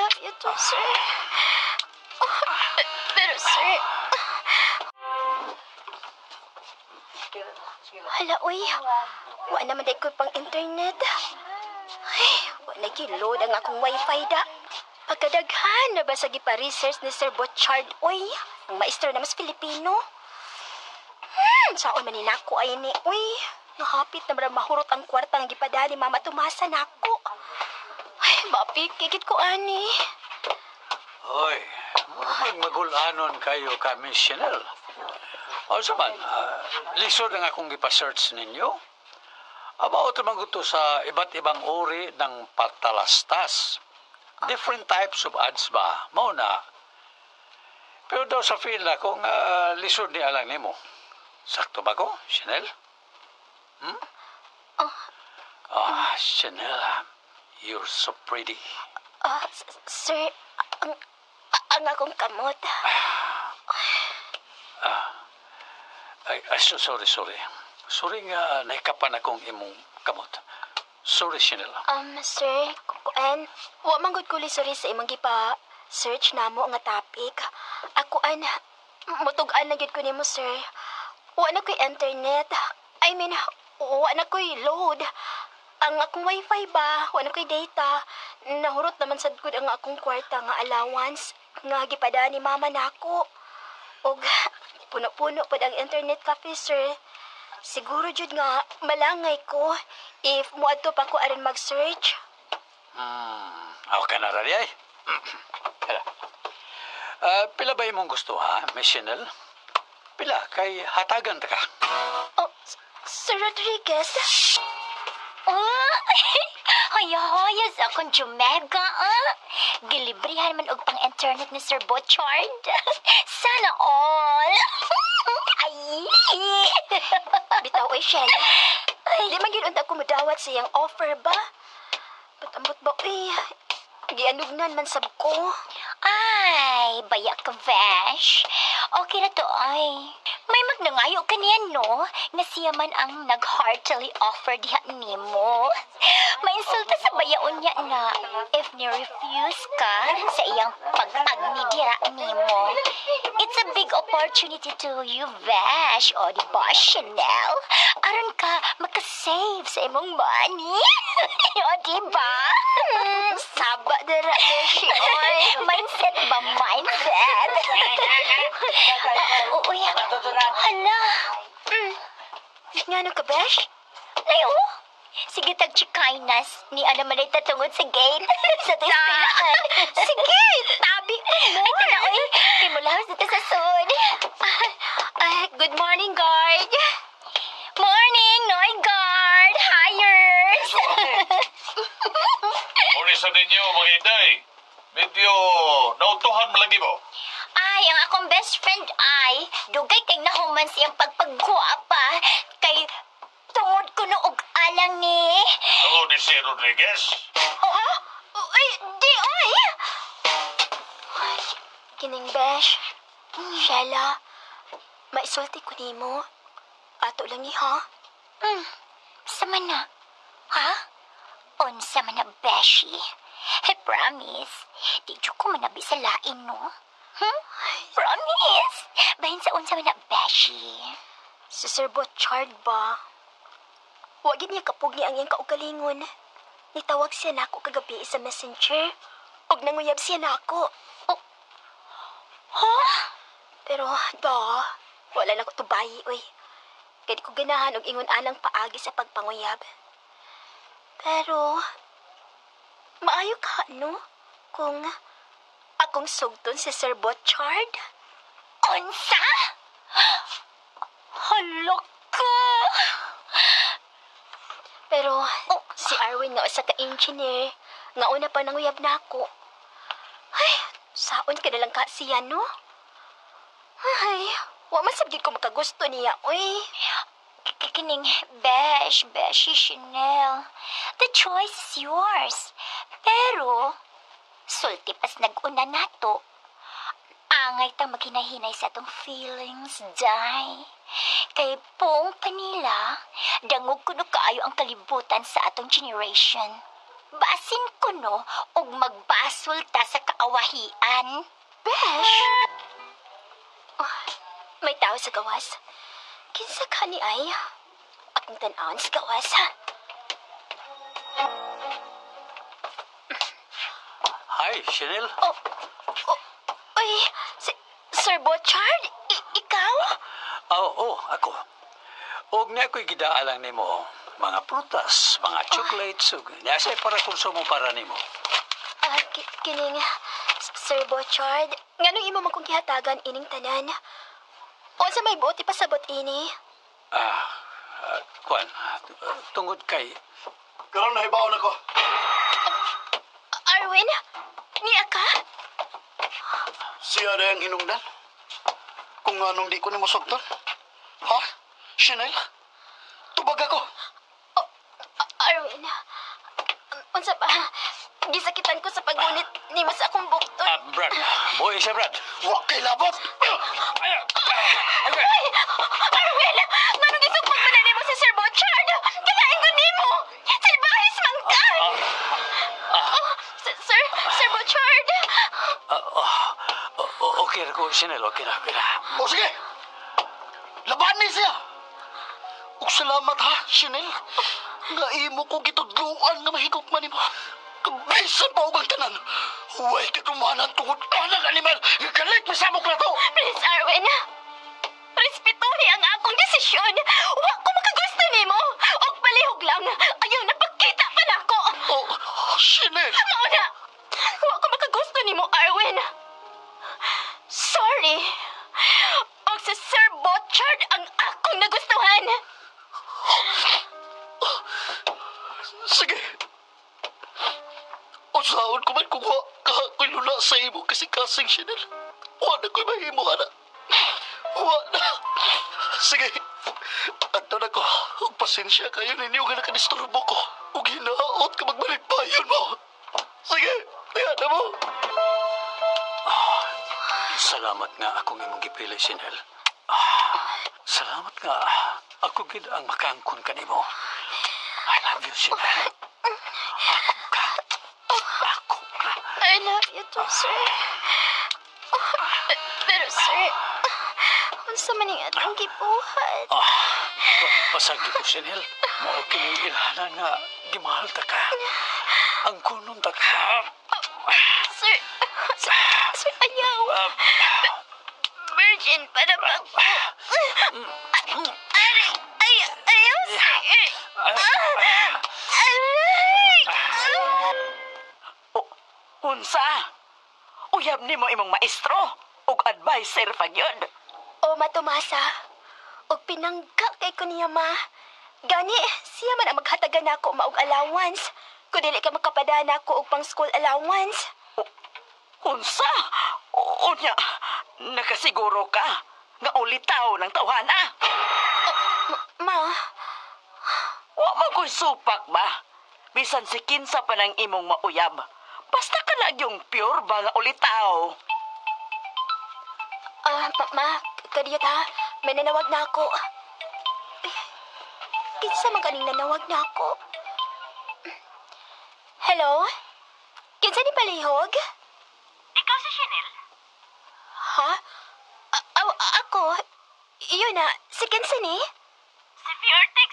love you too, sir. Pero, sir... Hala, uy. Wa naman day ko pang internet. Ay, wa nag-load ang akong wifi da. Pagkadaghan na ba sa gipa-research ni Sir Bochard, uy. Ang maestro na mas Filipino. Saan man ninako ay ni, uy. Nahapit na marang mahurot ang kwarta ng gipada ni Mama Tumasa nako. Ay, bapi, kikit ko ani. Hoy, magmagulanon kayo kami, Chanel. O saman, lisod ang akong gipa-search ninyo. About naman gusto sa iba't ibang uri ng patalastas. Different types of ads ba? Mao na. Pero daw sa feel na kung lisod ni alang nimo. Sakto ba ko, Chanel? Chanel, you're so pretty. Sir, ang akong kamot. Sorry. Sorry nga nahikapan akong imong kamot. Sorry, Chanel. Sir, kukuan, wa manggod ko sorry sa imong gipa-search namo nga topic. Akuan, mutugan na gyud ko nimo, sir. Wa na ko'y internet. I mean, wa na ko'y load. Ang akong wifi ba, wa na ko'y data. Nahurot naman sad gud ang akong kwarta nga allowance nga gipada ni mama nako. Og puno-puno pud ang internet cafe, sir. Siguro jud nga malangay ko if muadto pa ko aron mag-search. Okay na rin ay. Pila ba imong gusto ha, Miss Chanel? Pila kay hatagan ta ka. Oh, Sir Rodriguez. Hoya sa akong Jumega, Gilibrihan man og pang-internet ni Sir Bochard. Sana all. Ay! Bitaw ay Shell. Di man gyud unta ko modawat sa iyang offer ba? Patambot ba uy? Gianugnan man sab ko. Ay, baya ka, Vash. Okay na to, ay. May magnangayo ka niya, no? Na siya man ang nag-heartily offer diha nimo. Mainsulta sa bayaon niya na if ni-refuse ka sa iyang pag-agni dira nimo. It's a big opportunity to you, Vash. O, diba, Chanel? Aron ka makasave sa imong money. O, diba? Saba dira, Beshi. Mindset ba? Mindset? Uy, hala. Nga no ka, Besh? Layo. Sige, tag-chikainas. Ni ano man ay tatungod sa gate. Sa tispilaan. Sige, tabi mo. Ay, tala, uy. Kay mo lawas dito sa sud. Good morning, guard. Morning, Noy Guard. Hires. Morning sa ninyo, mga inday. Medyo nautuhan malagi mo. Ay, ang akong best friend ay dugay kay nahuman siyang pagpagguapa kay tungod ko og alang ni. Ako ni si Rodriguez. Ay, di, ay! Kining, Besh. Shella, maisulti ko nimo. Ato lang ni, ha? Sama na. Ha? Unsa man na, Beshi. I promise. Di ko manabi sa lain, no? Promise. Bahin sa unsa man na, Beshi. Si Sir Bochard ba? Huwag niya kapugni ang iyang kaugalingon. Nitawag siya na ako kagabi sa messenger. Og nanguyab siya na ako. Pero, wala na ko tubayi, oy. Kaya ko ganahan og ingon anang paagi sa pagpanguyab. Pero, maayo ka, no? Kung akong sugton si Sir Bochard? Unsa? Hala ka. Pero, si Arwin nga usa ka engineer, nga una pa nanguyab na ako. Ay, saon ka na lang ka siya, no? Ay, wa man sabgid ko makagusto niya, uy. Kining Beshi Chanel. The choice is yours. Pero, sulti pas nag-una nato. Angay tang maghinahinay sa atong feelings, day. Kay pong panila, dangog kuno kaayo ang kalibutan sa atong generation. Basin ko no, og magbasol ta sa kaawahian. Besh! Oh, may tao sa gawas. Kinsa ka ni ay? Akong tan-aon sa gawas, ha? Hi, Chanel. Oh, Uy, Sir Bochard, ikaw? Ako. Og na ako'y gidaalang nimo mga prutas, mga chocolates, ug nasa para konsumo para nimo. Kining, Sir Bochard, nganong imo man kong gihatagan ining tanan? O sa may buti pasabot ini? Kwan, tungod kay Karon nahibaw na ko. Arwin, niya ka? Siya na ang hinungdan. Kung anong di ko ni masugtan. Ha? Chanel? Tubag ako. Arwin, unsa ba? Gisakitan ko sa paggunit nimo sa akong bukton. Brad. Boy siya, Brad. Wa kay labot. Ay! Arwin! Nganong gisugpag man na nimo si Sir Bochard? Kinain ko nimo! Salbahis man ka! Sir Bochard! Okay ra ko, Chanel. Okay ra. O sige. Laban ni siya. Ug salamat ha, Chanel. Nga imo ko gitudluan nga mahigop man nimo. Bisan pa ubang tanan. Huwag ka tumanan tungod anang animal. Galit masamok na to. Please, Arwin. Respetuhi ang akong desisyon. Wa ko makagusto nimo. Og palihog lang. Ayaw na pagkita pa nako. Oh, Chanel. Mauna. Wa ko makagusto nimo, Arwin. Sorry. Og sa Sir Bochard ang akong nagustuhan. Sige. Usaon ko man kung kahakoy lula sa imo kasi kasing Chanel. Wala ko'y mahimo, ana. Wala. Sige. Ato na ko. Ug pasensya kayo ninyo nga nakadisturbo ko. Ug hinaot ka magbalik payon mo. Sige. Ayan na mo. Salamat nga akong imong gipili, Chanel. Salamat nga ako gid ang makangkon kanimo. I love you, Chanel. Ako ka. I love you too, sir. Pero, sir, unsa man ang atong gibuhat? Pasagdi ko, Chanel. Mao kining ilhanan nga gimahal ta ka. Ang kunon ta ka. Sir, ayaw. Virgin pa na ba ko? Ayaw, sir. Aray! Unsa? Uyab nimo imong maestro ug adviser pagyod. O matumasa. Og pinangga kay ko niya, ma. Gani, siya man ang maghatagan nako maog allowance. Kung dili ka makapadana ko og pang school allowance. Unsa? Unya, nakasiguro ka nga ulitaw ng tawhana. Ma, Wa man ko'y supak ba? Bisan si kinsa pa ng imong mauyab. Basta ka na yung pure ba nga ulitaw. ma, kadiyot ha. May nanawag na ako. Kinsa man kaning nanawag na ako? Hello? Kinsa ni palihog? Ikaw si Chanel? Ha? Ako? Iyon na, si kinsa ni? Si Fiorte